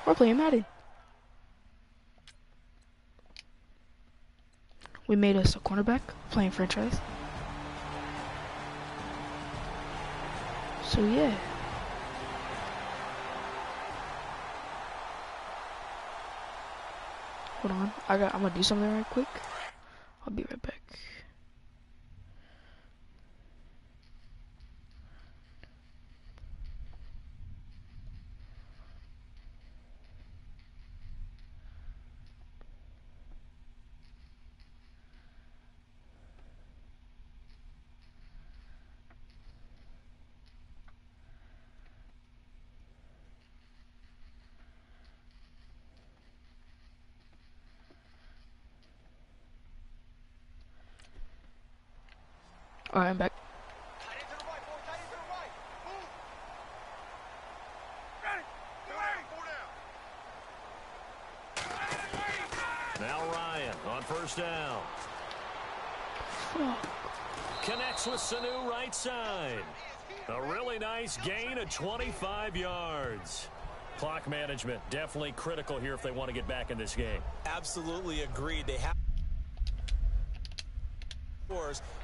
We're playing Madden. We made us a cornerback playing franchise. So yeah. Hold on. I'm gonna do something right quick. I'll be right back. Alright, I'm back. Now Ryan on first down. Fuck. Connects with Sanu right side. A really nice gain of 25 yards. Clock management definitely critical here if they want to get back in this game. Absolutely agreed. They have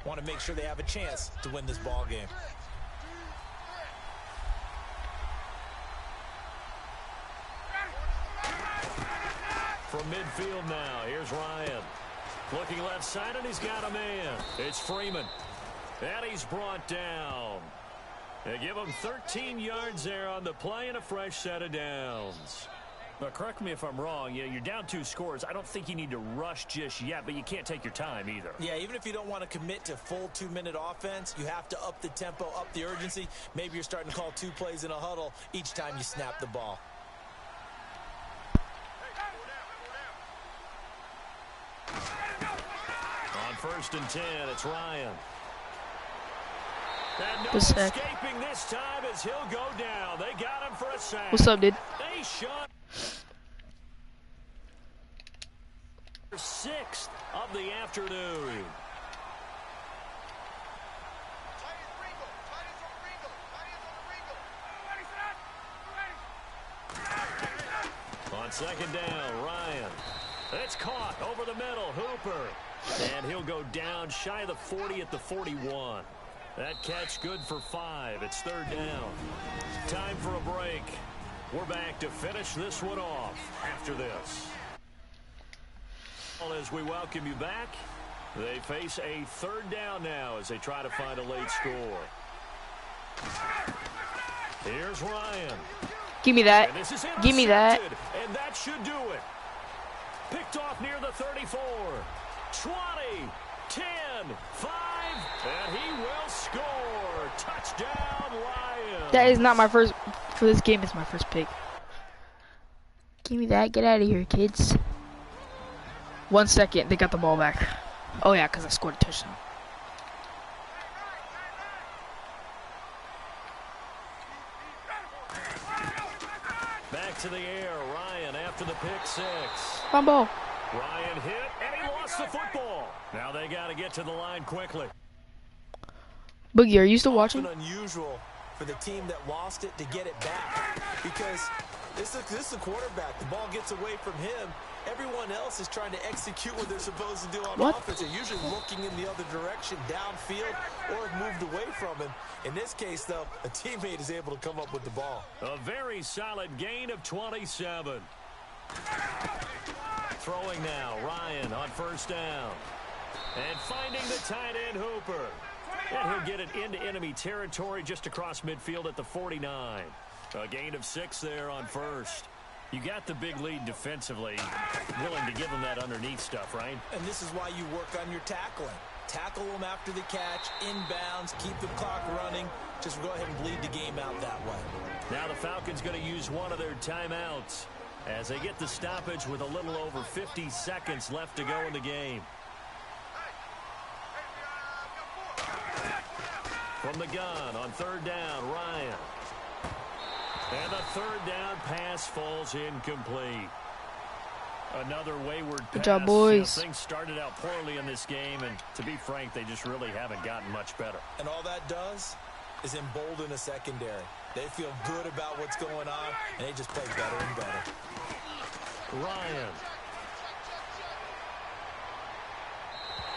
want to make sure they have a chance to win this ball game. From midfield now, here's Ryan. Looking left side, and he's got a man. It's Freeman. And he's brought down. They give him 13 yards there on the play and a fresh set of downs. But correct me if I'm wrong, you're down 2 scores. I don't think you need to rush just yet, but you can't take your time either. Yeah, even if you don't want to commit to full 2-minute offense, you have to up the tempo, up the urgency. Maybe you're starting to call 2 plays in a huddle each time you snap the ball. On first and 10, it's Ryan. And no What's that? escaping this time as he'll go down. They got him for a sack. What's up, dude? They shot 6th of the afternoon. On second down, Ryan. It's caught over the middle, Hooper. And he'll go down shy of the 40 at the 41. That catch good for 5. It's 3rd down. Time for a break. We're back to finish this one off after this. As we welcome you back, they face a 3rd down now as they try to find a late score. Here's Ryan. Give me that. Give me that. And that should do it. Picked off near the 34. 20, 10, 5, and he will score. Touchdown, Lions. That is not my first, for this game, it's my first pick. Give me that. Get out of here, kids. 1 second, they got the ball back. Oh yeah, because I scored a touchdown. Back to the air, Ryan after the pick 6. Fumble. Ryan hit, and he lost the football. Now they got to get to the line quickly. Boogie, are you still watching? It's unusual for the team that lost it to get it back because this is a quarterback. The ball gets away from him. Everyone else is trying to execute what they're supposed to do on offense. They're usually looking in the other direction, downfield, or have moved away from him. In this case, though, a teammate is able to come up with the ball. A very solid gain of 27. Throwing now, Ryan on first down. And finding the tight end, Hooper. And he'll get it into enemy territory just across midfield at the 49. A gain of 6 there on first. You got the big lead defensively. Willing to give them that underneath stuff, right? And this is why you work on your tackling. Tackle them after the catch, inbounds, keep the clock running. Just go ahead and bleed the game out that way. Now the Falcons going to use one of their timeouts as they get the stoppage with a little over 50 seconds left to go in the game. From the gun on 3rd down, Ryan. And the 3rd down pass falls incomplete. Another wayward pass. Good job, boys. Things started out poorly in this game, and to be frank, they just really haven't gotten much better. And all that does is embolden a secondary. They feel good about what's going on, and they just play better and better. Ryan.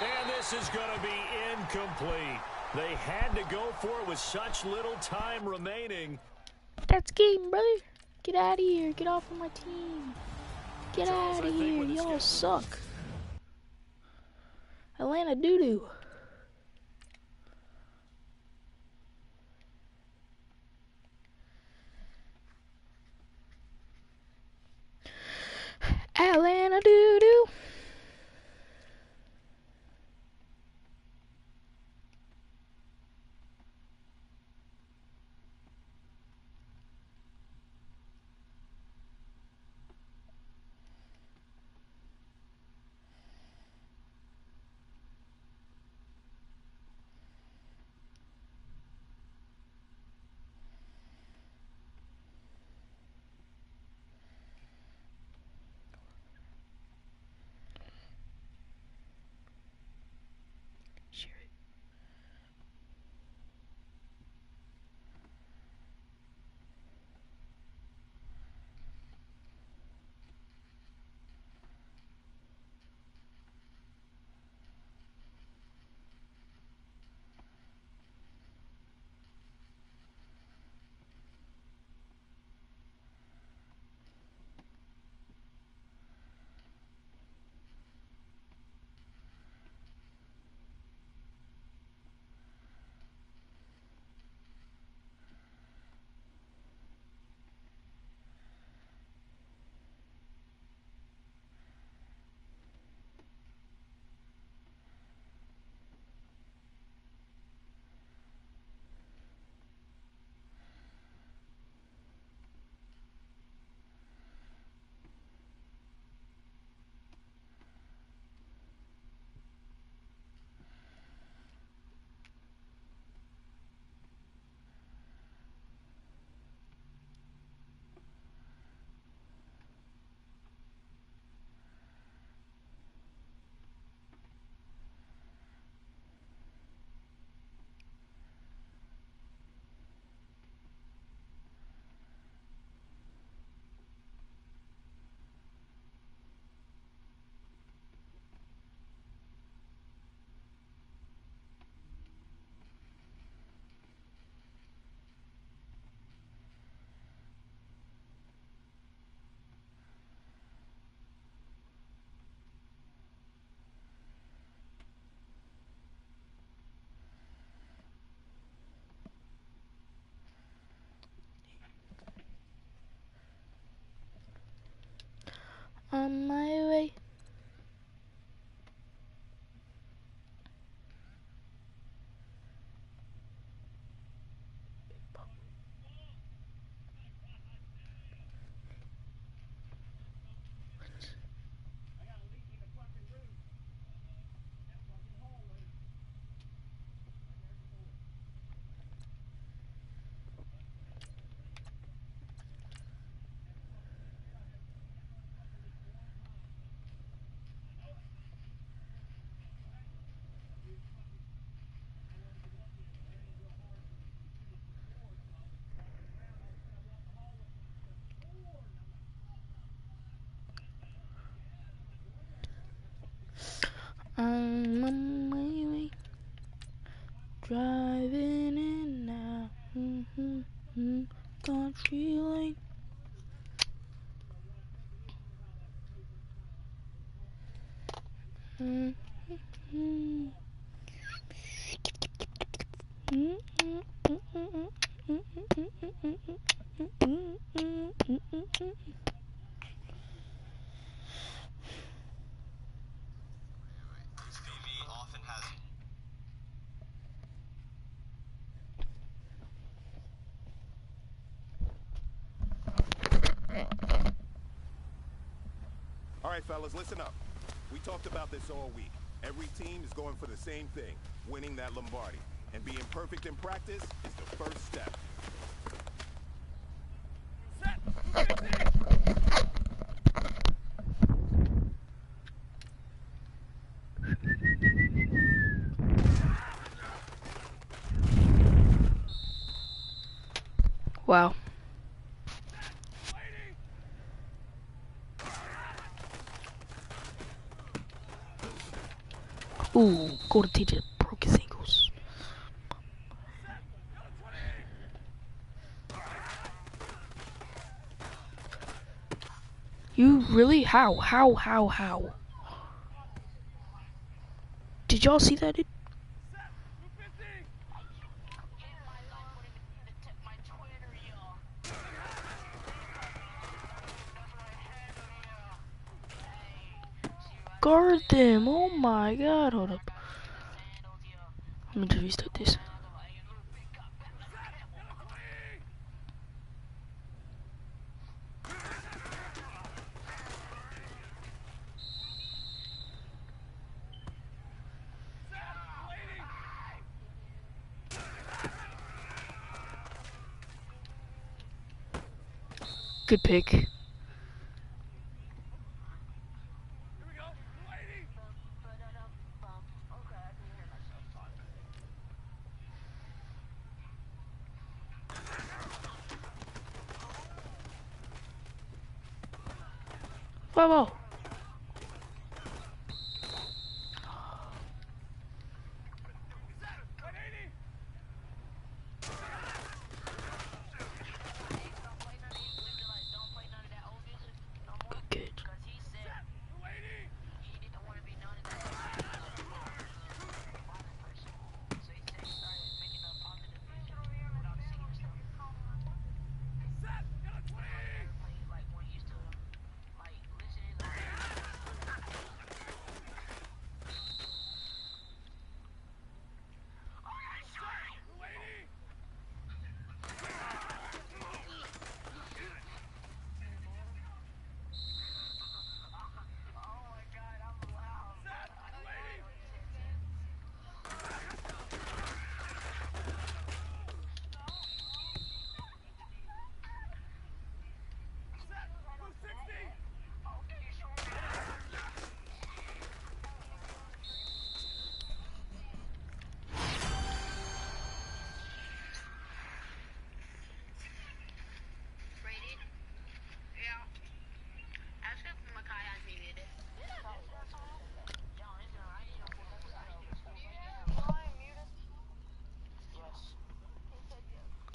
And this is going to be incomplete. They had to go for it with such little time remaining. That's game, brother. Get out of here. Get off of my team. Get out of here. Y'all suck. Atlanta doo-doo. Atlanta doo-doo. On my way. I'm on my way, driving in now, country lane. All right, fellas, listen up. We talked about this all week. Every team is going for the same thing, winning that Lombardi. And being perfect in practice is the first step. Wow. Ooh, Golden Tate just broke his ankles. You really? How? Did y'all see that? Guard them. Oh my god. Hold up. I'm gonna restart this. Good pick. Wow. Good catch.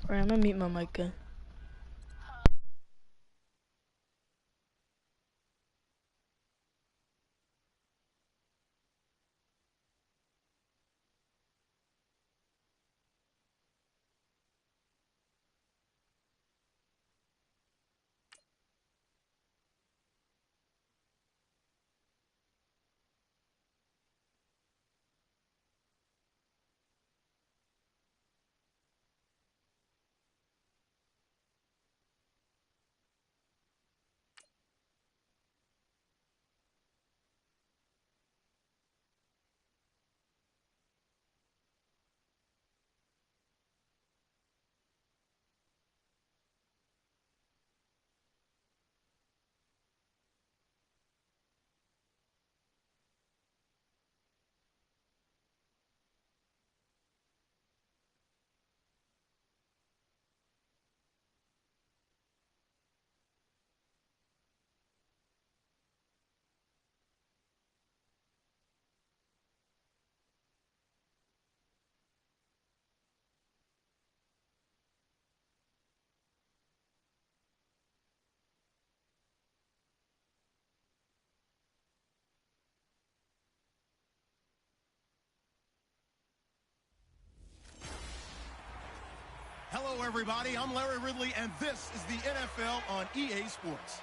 Alright, I'm gonna mute my mic again. Hello, everybody. I'm Larry Ridley, and this is the NFL on EA Sports.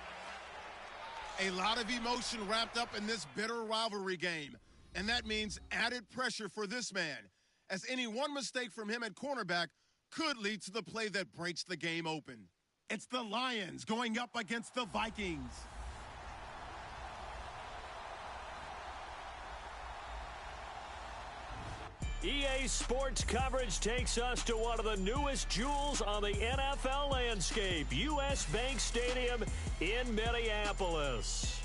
A lot of emotion wrapped up in this bitter rivalry game, and that means added pressure for this man, as any one mistake from him at cornerback could lead to the play that breaks the game open. It's the Lions going up against the Vikings. EA Sports coverage takes us to one of the newest jewels on the NFL landscape, US Bank Stadium in Minneapolis.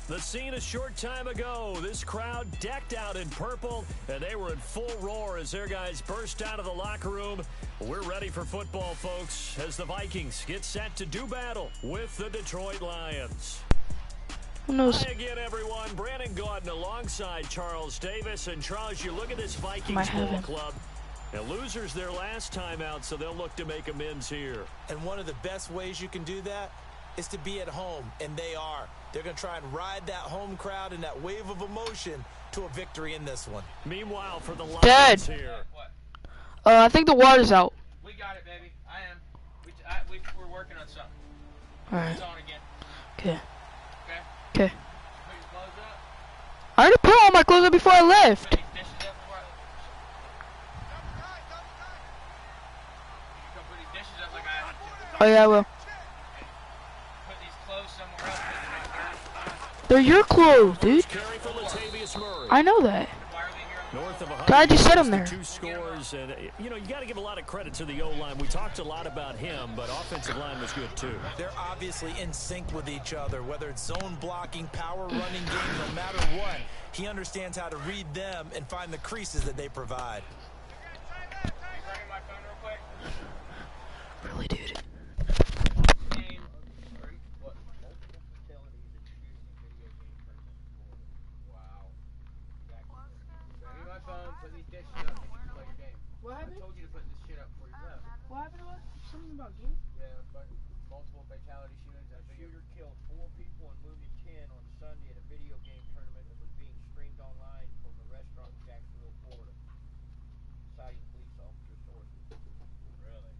The scene a short time ago, this crowd decked out in purple, and they were in full roar as their guys burst out of the locker room. We're ready for football, folks, as the Vikings get set to do battle with the Detroit Lions. Who knows? Hi again, everyone. Brandon Gaudin alongside Charles Davis. And Charles, you look at this Might Vikings have ball him. club. Now, losers their last time out, so they'll look to make amends here. And one of the best ways you can do that is to be at home, and they are. They're going to try and ride that home crowd and that wave of emotion to a victory in this one. Meanwhile, for the Lions Dad. here. I think the water's out. We got it, baby. I am. We're working on something. Alright. It's on again. Okay. Okay? Okay. Put your clothes up. I already put all my clothes up before I left. Put these dishes up before you put these dishes up like I asked you to. Oh yeah, I will. Put these clothes somewhere else. They're your clothes, dude. Carry for Latavius Murray. I know that. Why are they here on the North of 100 God just set him yards, there. 2 scores, and you know, you got to give a lot of credit to the O-line. We talked a lot about him, but offensive line was good too. They're obviously in sync with each other, whether it's zone blocking, power running game, no matter what. He understands how to read them and find the creases that they provide. Can you bring in my phone real quick? Really, dude. Name. What? Multiple fatalities introduced in video game tournament. Wow. Bring me my phone. Put these dishes up. And you can play your game. What I told you to put this shit up before you left. What happened to us? Something about games? Yeah, but multiple fatality shootings. A shooter killed 4 people and wounded 10 on Sunday at a video game tournament that was being streamed online from a restaurant in Jacksonville, Florida. Citing police officer sources. Really?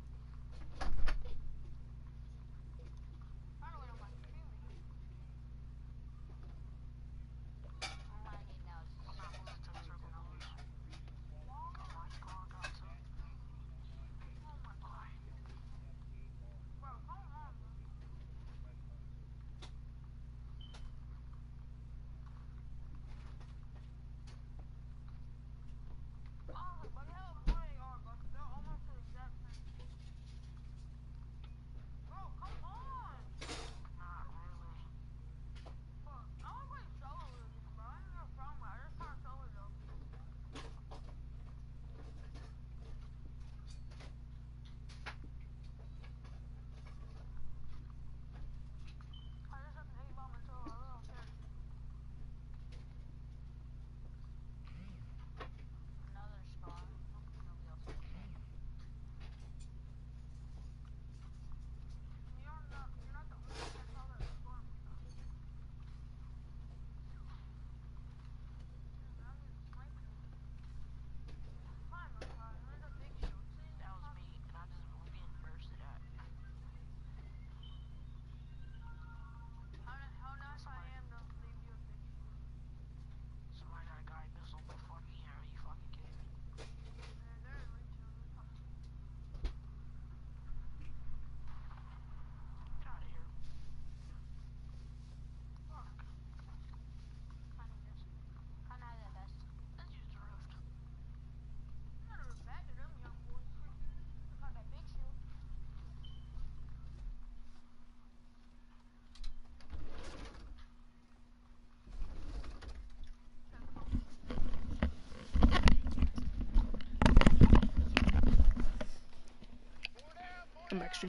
I'm extra.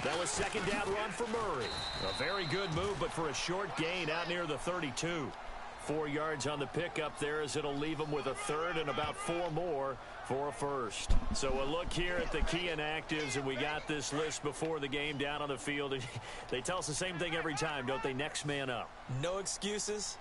That was second down run for Murray. A very good move, but for a short gain out near the 32. 4 yards on the pickup there as it'll leave him with a third and about 4 more for a first. So a look here at the key inactives, and we got this list before the game down on the field. They tell us the same thing every time, don't they? Next man up. No excuses.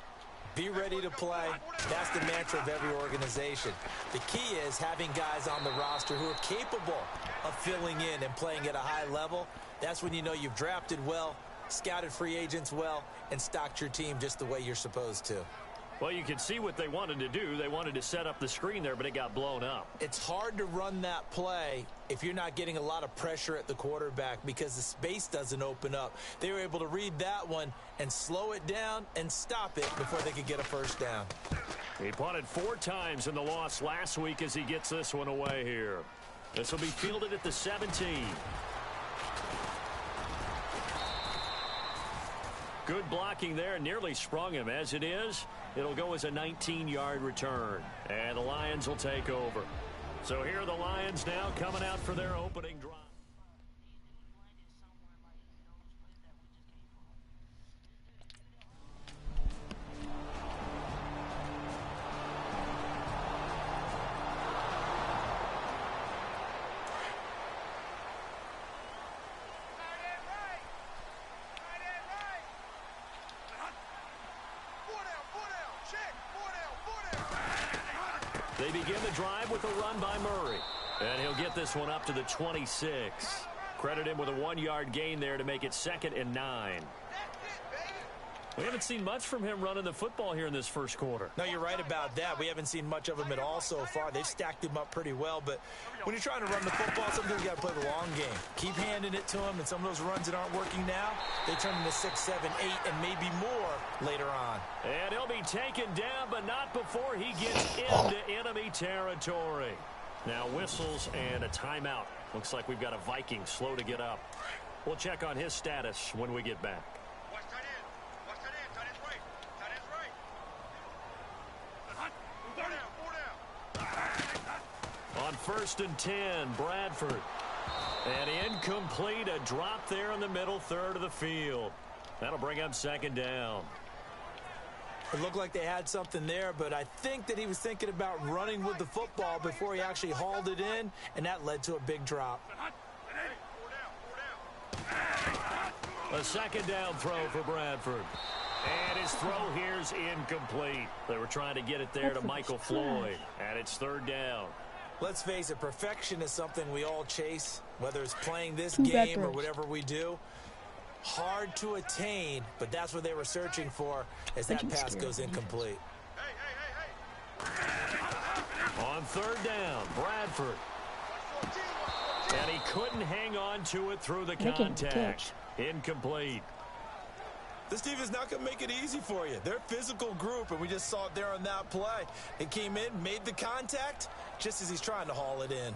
Be ready to play. That's the mantra of every organization. The key is having guys on the roster who are capable of filling in and playing at a high level. That's when you know you've drafted well, scouted free agents well, and stocked your team just the way you're supposed to. Well, you can see what they wanted to do. They wanted to set up the screen there, but it got blown up. It's hard to run that play if you're not getting a lot of pressure at the quarterback because the space doesn't open up. They were able to read that one and slow it down and stop it before they could get a first down. He punted 4 times in the loss last week as he gets this one away here. This will be fielded at the 17. Good blocking there, nearly sprung him. As it is, it'll go as a 19-yard return. And the Lions will take over. So here are the Lions now coming out for their opening drive. They begin the drive with a run by Murray. And he'll get this one up to the 26. Credit him with a 1-yard gain there to make it 2nd and 9. We haven't seen much from him running the football here in this first quarter. No, you're right about that. We haven't seen much of him at all so far. They've stacked him up pretty well, but when you're trying to run the football, sometimes you got to play the long game. Keep handing it to him, and some of those runs that aren't working now, they turn into 6, 7, 8, and maybe more later on. And he'll be taken down, but not before he gets into enemy territory. Now whistles and a timeout. Looks like we've got a Viking slow to get up. We'll check on his status when we get back. On 1st and 10, Bradford. And incomplete, a drop there in the middle third of the field. That'll bring up 2nd down. It looked like they had something there, but I think that he was thinking about running with the football before he actually hauled it in, and that led to a big drop. A 2nd down throw for Bradford. And his throw here's incomplete. They were trying to get it there to Michael Floyd, and it's 3rd down. Let's face it, perfection is something we all chase, whether it's playing this game or whatever we do. Hard to attain, but that's what they were searching for as that pass goes incomplete. On 3rd down, Bradford. And he couldn't hang on to it through the contact. Incomplete. This team is not going to make it easy for you. They're a physical group, and we just saw it there on that play. It came in, made the contact, just as he's trying to haul it in.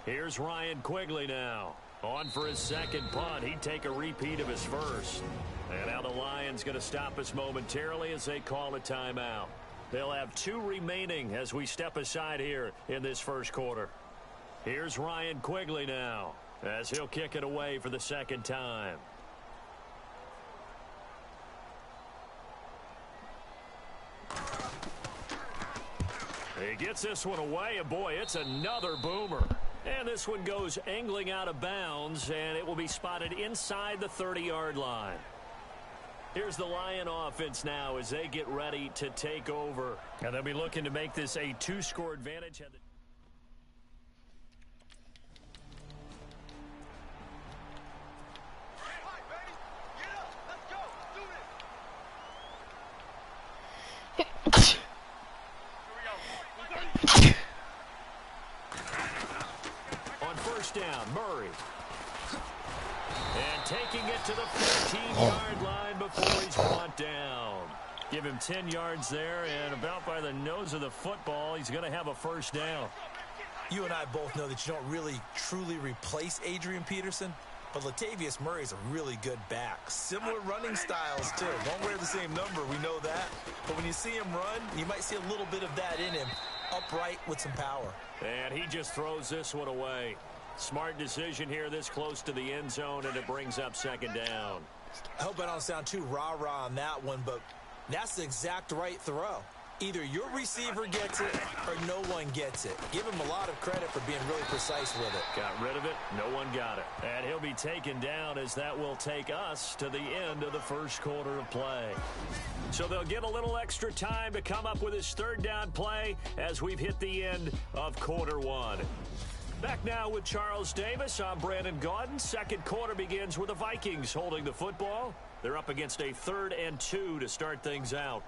Here's Ryan Quigley now. On for his 2nd punt. He'd take a repeat of his first. And now the Lions going to stop us momentarily as they call a timeout. They'll have 2 remaining as we step aside here in this first quarter. Here's Ryan Quigley now as he'll kick it away for the 2nd time. He gets this one away, and boy, it's another boomer. And this one goes angling out of bounds, and it will be spotted inside the 30-yard line. Here's the Lion offense now as they get ready to take over. And they'll be looking to make this a 2-score advantage. On 1st down, Murray. And taking it to the 15-yard line before he's brought down. Give him 10 yards there, and about by the nose of the football, he's going to have a 1st down. You and I both know that you don't really truly replace Adrian Peterson, but Latavius Murray is a really good back. Similar running styles, too. Won't wear the same number, we know that. But when you see him run, you might see a little bit of that in him, upright with some power. And he just throws this one away. Smart decision here this close to the end zone, and it brings up 2nd down. I hope I don't sound too rah-rah on that one, but that's the exact right throw. Either your receiver gets it or no one gets it. Give him a lot of credit for being really precise with it. Got rid of it. No one got it. And he'll be taken down as that will take us to the end of the first quarter of play. So they'll get a little extra time to come up with his 3rd down play as we've hit the end of quarter 1. Back now with Charles Davis. I'm Brandon Gaudin. 2nd quarter begins with the Vikings holding the football. They're up against a 3rd and 2 to start things out.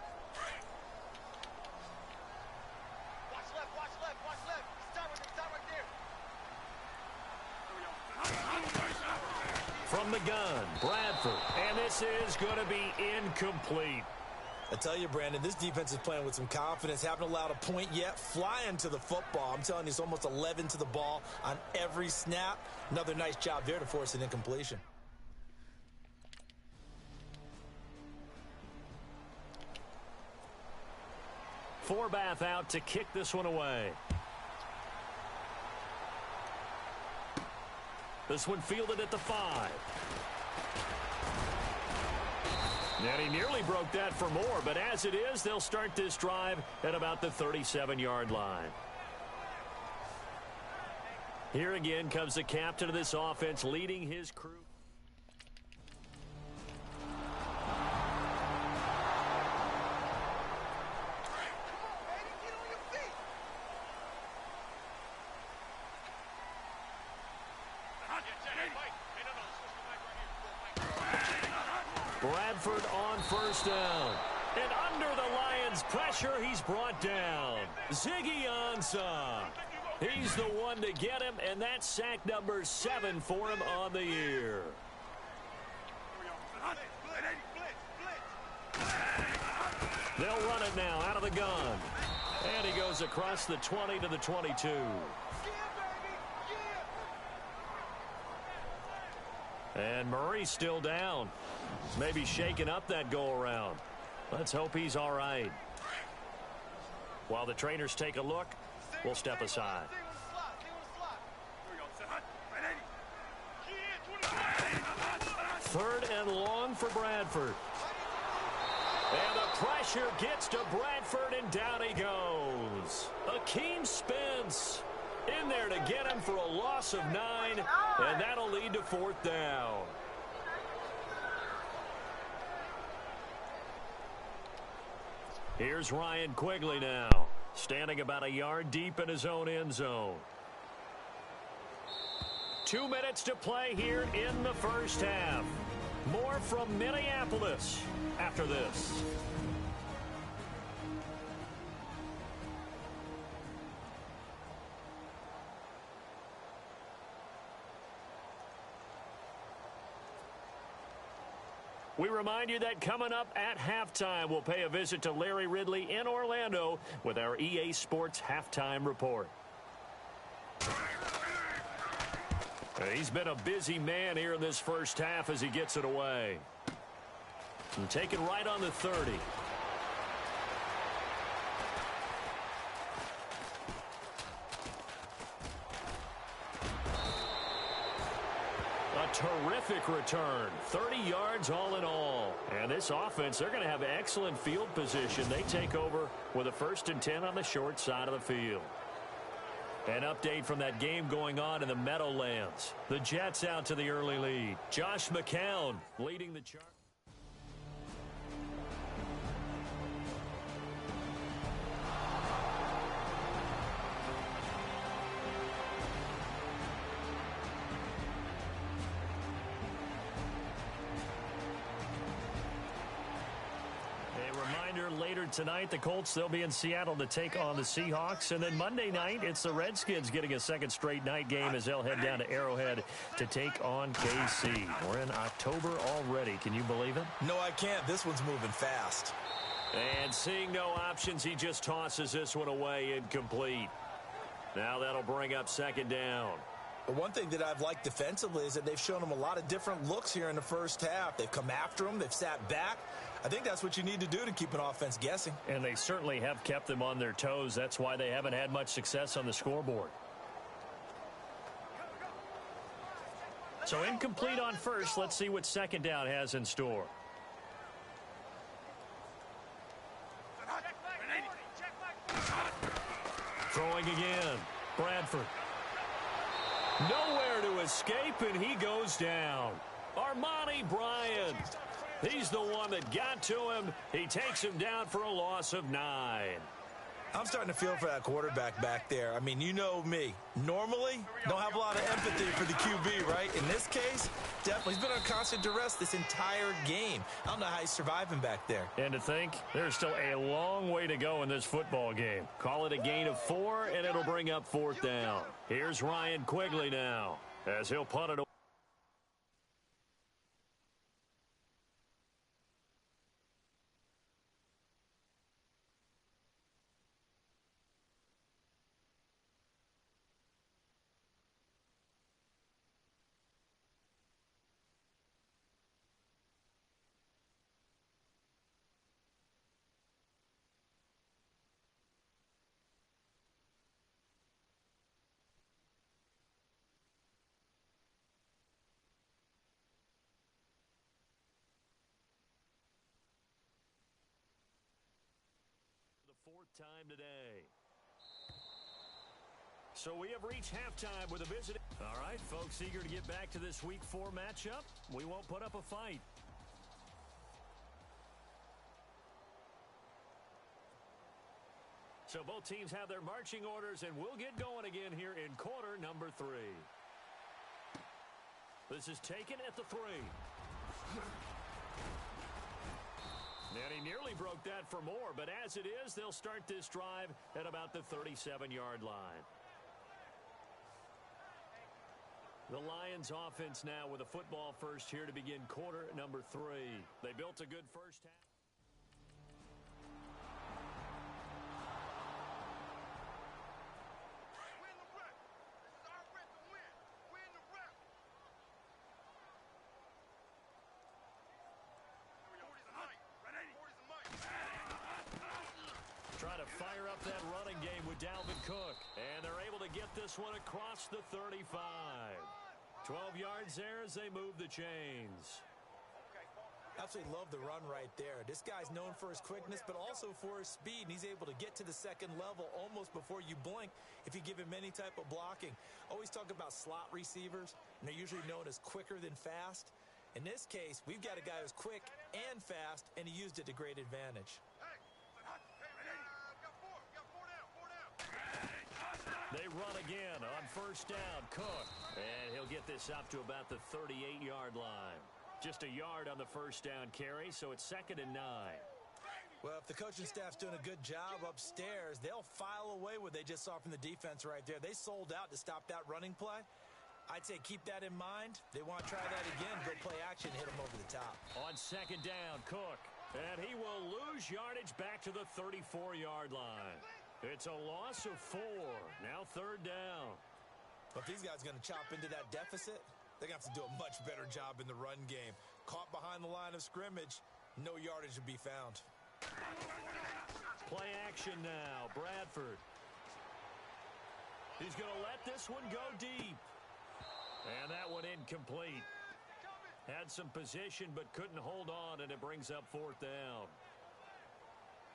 From the gun, Bradford. And this is going to be incomplete. I tell you, Brandon, this defense is playing with some confidence. Haven't allowed a point yet. Flying to the football. I'm telling you, it's almost 11 to the ball on every snap. Another nice job there to force an incompletion. Forbath out to kick this one away. This one fielded at the 5. And he nearly broke that for more, but as it is, they'll start this drive at about the 37-yard line. Here again comes the captain of this offense leading his crew. Bradford on first down. And under the Lions' pressure, he's brought down. Ziggy Ansah. He's the one to get him, and that's sack number 7 for him on the year. They'll run it now out of the gun. And he goes across the 20 to the 22. And Murray's still down. Maybe shaking up that go-around. Let's hope he's all right. While the trainers take a look, we'll step aside. Third and long for Bradford. And the pressure gets to Bradford, and down he goes. Akeem Spence in there to get him for a loss of 9, and that'll lead to fourth down. Here's Ryan Quigley now, standing about a yard deep in his own end zone. 2 minutes to play here in the first half. More from Minneapolis after this. We remind you that coming up at halftime, we'll pay a visit to Larry Ridley in Orlando with our EA Sports Halftime Report. He's been a busy man here in this first half as he gets it away. And taken right on the 30. A terrific return. 30 yards all in all. And this offense, they're going to have excellent field position. They take over with a 1st and 10 on the short side of the field. An update from that game going on in the Meadowlands. The Jets out to the early lead. Josh McCown leading the charge. Later tonight, the Colts, they'll be in Seattle to take on the Seahawks. And then Monday night, it's the Redskins getting a second straight night game as they'll head down to Arrowhead to take on KC. We're in October already. Can you believe it? No, I can't. This one's moving fast. And seeing no options, he just tosses this one away incomplete. Now that'll bring up second down. But one thing that I've liked defensively is that they've shown him a lot of different looks here in the first half. They've come after him. They've sat back. I think that's what you need to do to keep an offense guessing. And they certainly have kept them on their toes. That's why they haven't had much success on the scoreboard. So incomplete on first. Let's see what second down has in store. Throwing again. Bradford. Nowhere to escape, and he goes down. Armani Bryant. He's the one that got to him. He takes him down for a loss of 9. I'm starting to feel for that quarterback back there. I mean, you know me. Normally, don't have a lot of empathy for the QB, right? In this case, definitely. He's been on constant duress this entire game. I don't know how he's surviving back there. And to think, there's still a long way to go in this football game. Call it a gain of 4, and it'll bring up fourth down. Here's Ryan Quigley now as he'll punt it away. Fourth time today. So we have reached halftime with a visit. All right, folks, eager to get back to this Week 4 matchup. We won't put up a fight. So both teams have their marching orders, and we'll get going again here in quarter number 3. This is taken at the 3. And he nearly broke that for more, but as it is, they'll start this drive at about the 37-yard line. The Lions offense now with a football first here to begin quarter number 3. They built a good first half. Trying to fire up that running game with Dalvin Cook. And they're able to get this one across the 35. 12 yards there as they move the chains. Absolutely love the run right there. This guy's known for his quickness, but also for his speed. And he's able to get to the second level almost before you blink if you give him any type of blocking. Always talk about slot receivers, and they're usually known as quicker than fast. In this case, we've got a guy who's quick and fast, and he used it to great advantage. They run again on first down. Cook. And he'll get this up to about the 38-yard line. Just a yard on the first down carry, so it's 2nd and 9. Well, if the coaching staff's doing a good job upstairs, they'll file away what they just saw from the defense right there. They sold out to stop that running play. I'd say keep that in mind. They want to try that again, go play action, hit them over the top. On 2nd down, Cook. And he will lose yardage back to the 34-yard line. It's a loss of 4. Now 3rd down. But if these guys are going to chop into that deficit, they're going to have to do a much better job in the run game. Caught behind the line of scrimmage, no yardage to be found. Play action now. Bradford. He's going to let this one go deep. And that one incomplete. Had some position but couldn't hold on, and it brings up 4th down.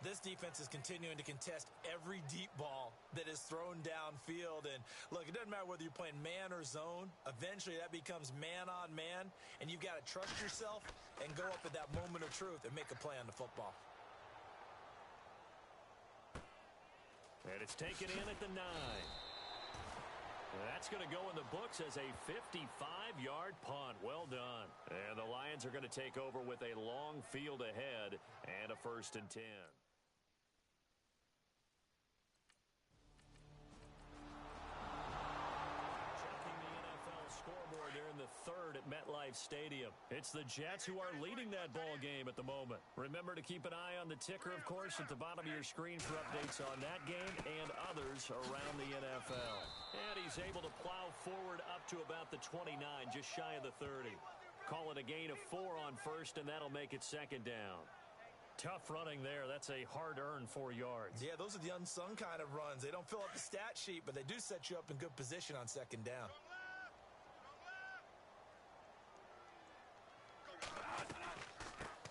This defense is continuing to contest every deep ball that is thrown downfield. And, look, it doesn't matter whether you're playing man or zone. Eventually that becomes man on man, and you've got to trust yourself and go up at that moment of truth and make a play on the football. And it's taken in at the 9. That's going to go in the books as a 55-yard punt. Well done. And the Lions are going to take over with a long field ahead and a 1st and 10. Scoreboard there in the 3rd at MetLife Stadium. It's the Jets who are leading that ball game at the moment. Remember to keep an eye on the ticker, of course, at the bottom of your screen for updates on that game and others around the NFL. And he's able to plow forward up to about the 29, just shy of the 30. Call it a gain of 4 on first, and that'll make it 2nd down. Tough running there. That's a hard-earned 4 yards. Yeah, those are the unsung kind of runs. They don't fill up the stat sheet, but they do set you up in good position on 2nd down.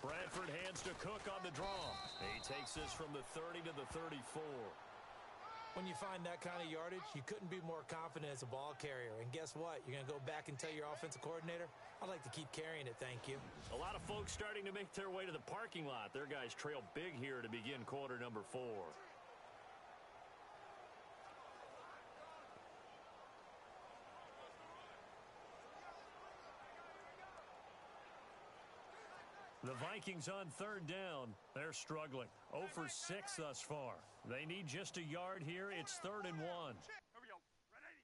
Bradford hands to Cook on the draw. He takes this from the 30 to the 34. When you find that kind of yardage, you couldn't be more confident as a ball carrier. And guess what? You're going to go back and tell your offensive coordinator, I'd like to keep carrying it, thank you. A lot of folks starting to make their way to the parking lot. Their guys trail big here to begin quarter number 4. The Vikings on 3rd down. They're struggling. 0 for 6 thus far. They need just a yard here. It's 3rd and 1. Here we go. Ready?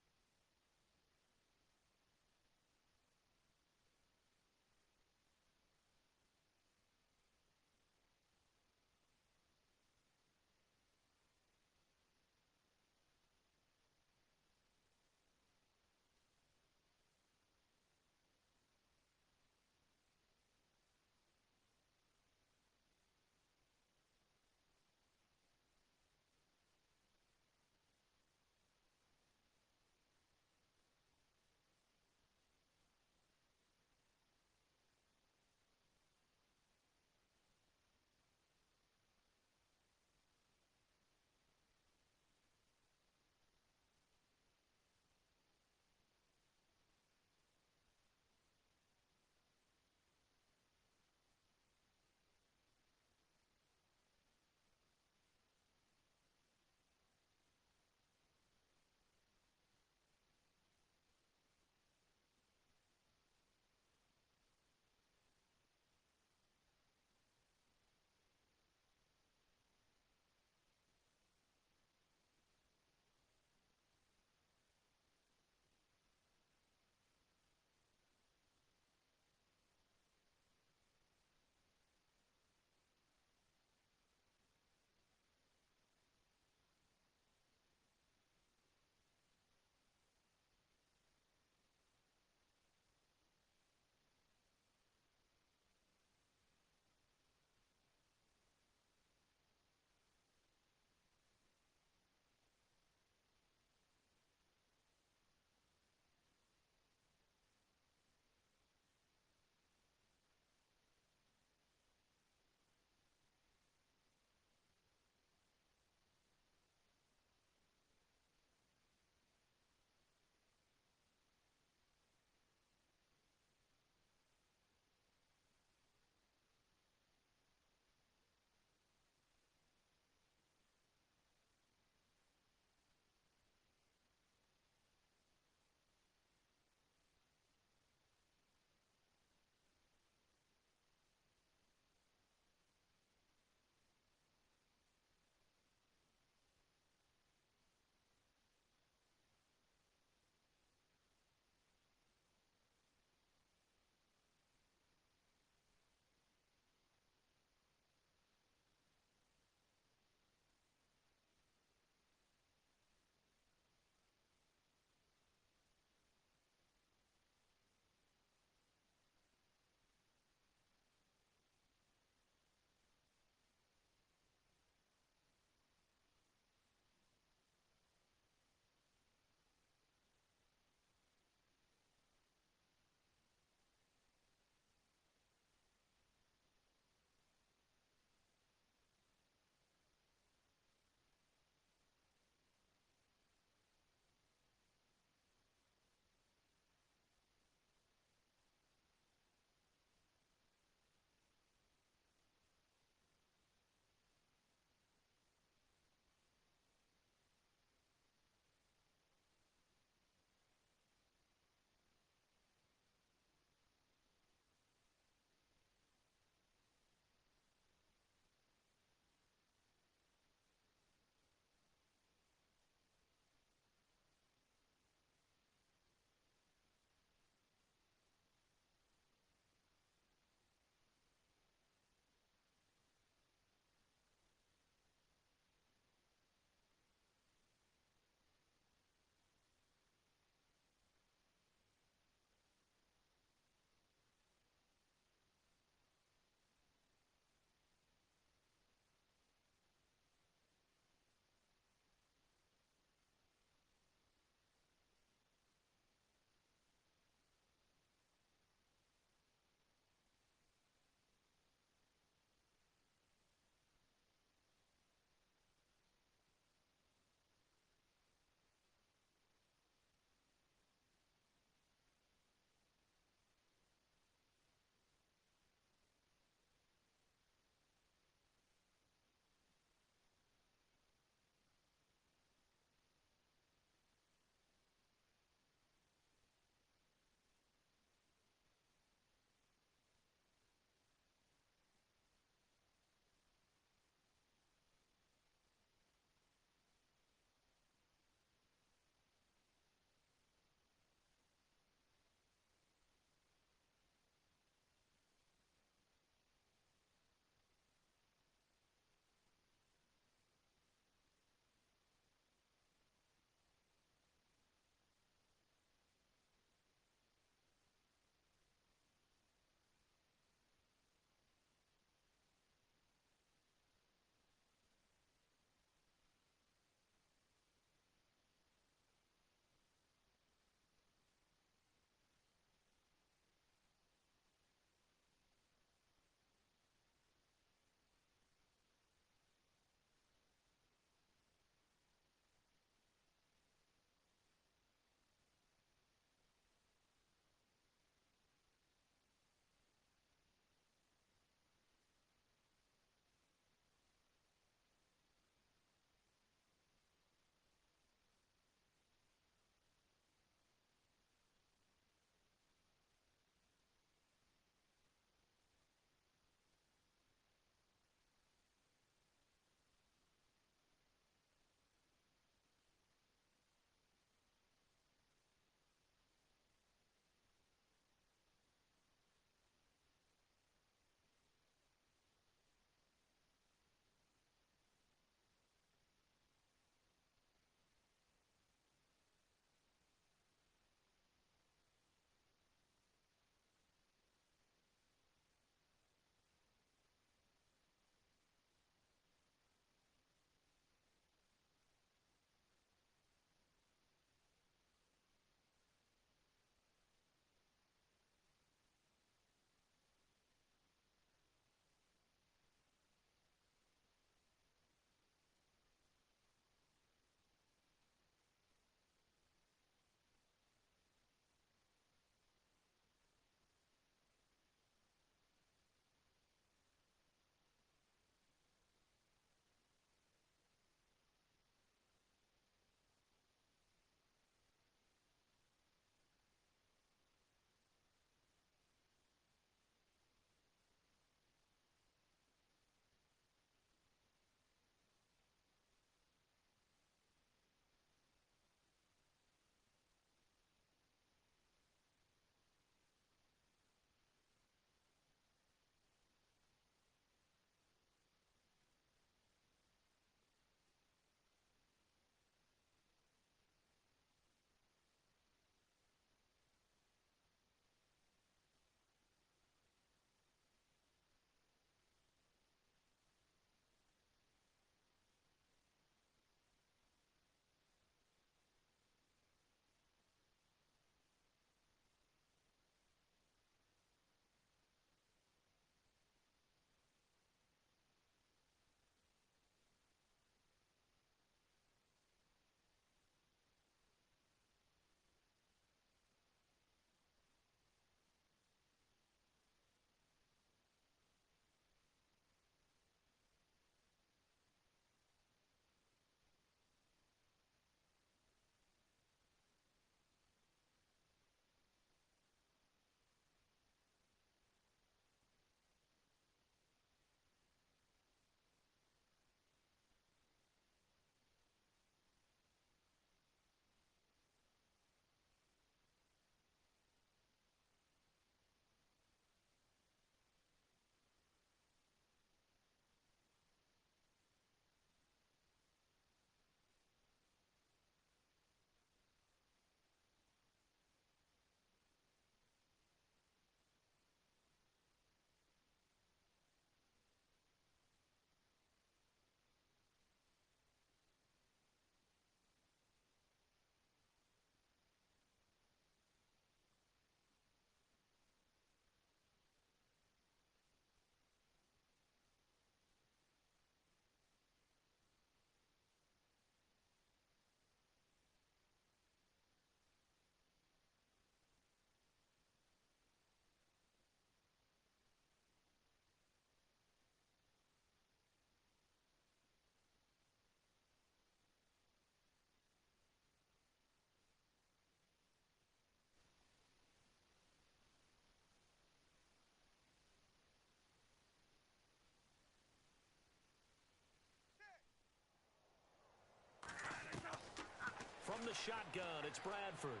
the shotgun, it's Bradford.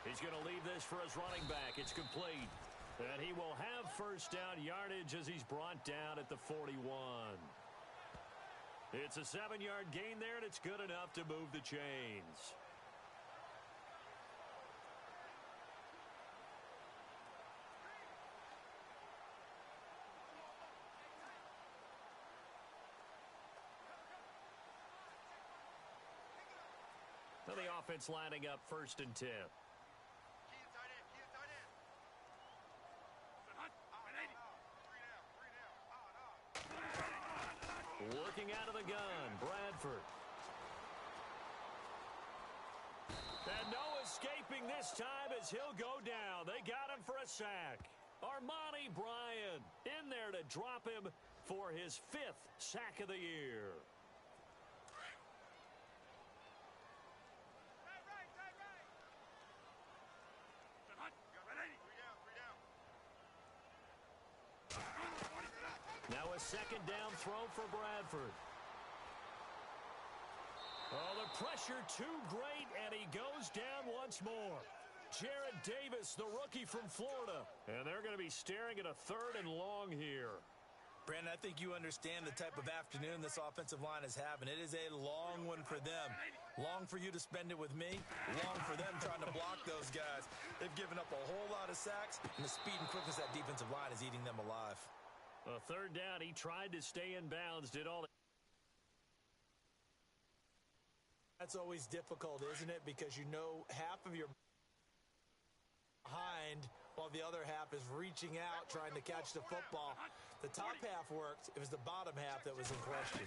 He's going to leave this for his running back. It's complete. And he will have first down yardage as he's brought down at the 41. It's a 7-yard gain there, and it's good enough to move the chains. So the offense lining up 1st and 10. Working out of the gun, Bradford. And no escaping this time as he'll go down. They got him for a sack. Armani Bryant in there to drop him for his 5th sack of the year. Now a 2nd down throw for Bradford. Oh, the pressure too great, and he goes down once more. Jared Davis, the rookie from Florida. And they're going to be staring at a 3rd and long here. Brandon, I think you understand the type of afternoon this offensive line is having. It is a long one for them. Long for you to spend it with me. Long for them trying to block those guys. They've given up a whole lot of sacks, and the speed and quickness of that defensive line is eating them alive. A 3rd down, he tried to stay in bounds, did all. That's always difficult, isn't it? Because you know half of your behind while the other half is reaching out trying to catch the football. The top half worked. It was the bottom half that was in question.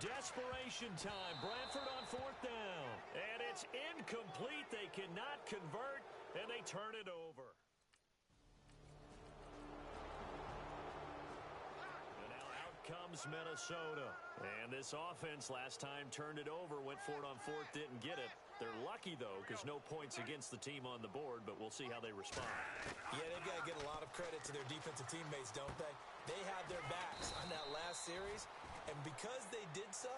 Desperation time. Bradford on 4th down. And it's incomplete. They cannot convert, and they turn it over. Comes Minnesota. And this offense last time turned it over, went for it on 4th, didn't get it. They're lucky, though, because no points against the team on the board, but we'll see how they respond. Yeah, they've got to get a lot of credit to their defensive teammates, don't they? They had their backs on that last series, and because they did so,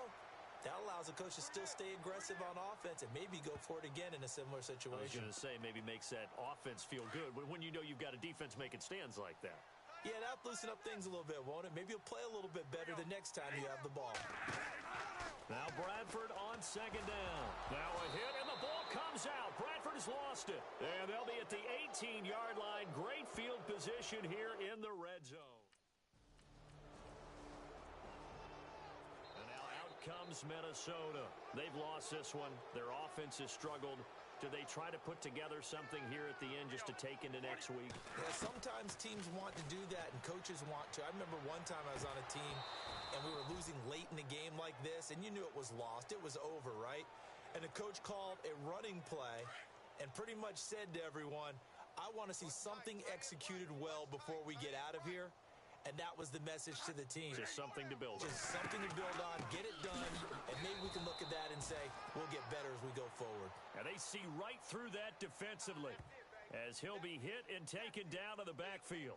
that allows the coach to still stay aggressive on offense and maybe go for it again in a similar situation. I was going to say, maybe makes that offense feel good when you know you've got a defense making stands like that. Yeah, that'll loosen up things a little bit, won't it? Maybe you'll play a little bit better the next time you have the ball. Now Bradford on 2nd down. Now a hit, and the ball comes out. Bradford has lost it. And they'll be at the 18-yard line. Great field position here in the red zone. And now out comes Minnesota. They've lost this one. Their offense has struggled. Do they try to put together something here at the end just to take into next week? Yeah, sometimes teams want to do that, and coaches want to. I remember one time I was on a team, and we were losing late in a game like this, and you knew it was lost. It was over, right? And the coach called a running play and pretty much said to everyone, I want to see something executed well before we get out of here. And that was the message to the team. Just something to build on. Just something to build on, get it done, and maybe we can look at that and say, we'll get better as we go forward. And they see right through that defensively as he'll be hit and taken down to the backfield.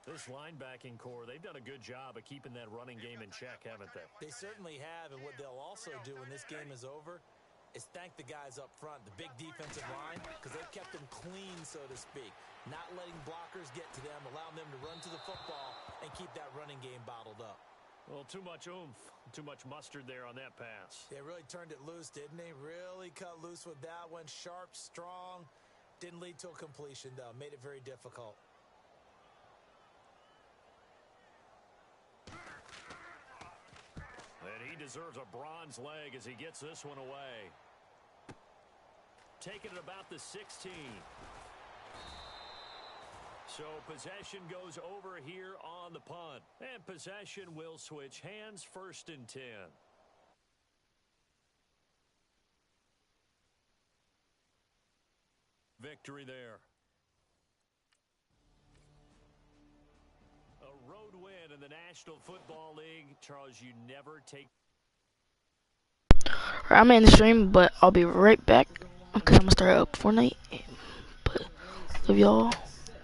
This linebacking core, they've done a good job of keeping that running game in check, haven't they? They certainly have, and what they'll also do when this game is over is thank the guys up front, the big defensive line, because they've kept them clean, so to speak. Not letting blockers get to them, allowing them to run to the football and keep that running game bottled up. Well, too much oomph, too much mustard there on that pass. They really turned it loose, didn't they? Really cut loose with that one. Sharp, strong. Didn't lead to a completion, though. Made it very difficult. And he deserves a bronze leg as he gets this one away. Taking it about the 16. So possession goes over here on the punt. And possession will switch hands, 1st and 10. Victory there. A road win in the National Football League. Charles, you never take... I'm in the stream, but I'll be right back because I'm going to start up Fortnite. But love y'all.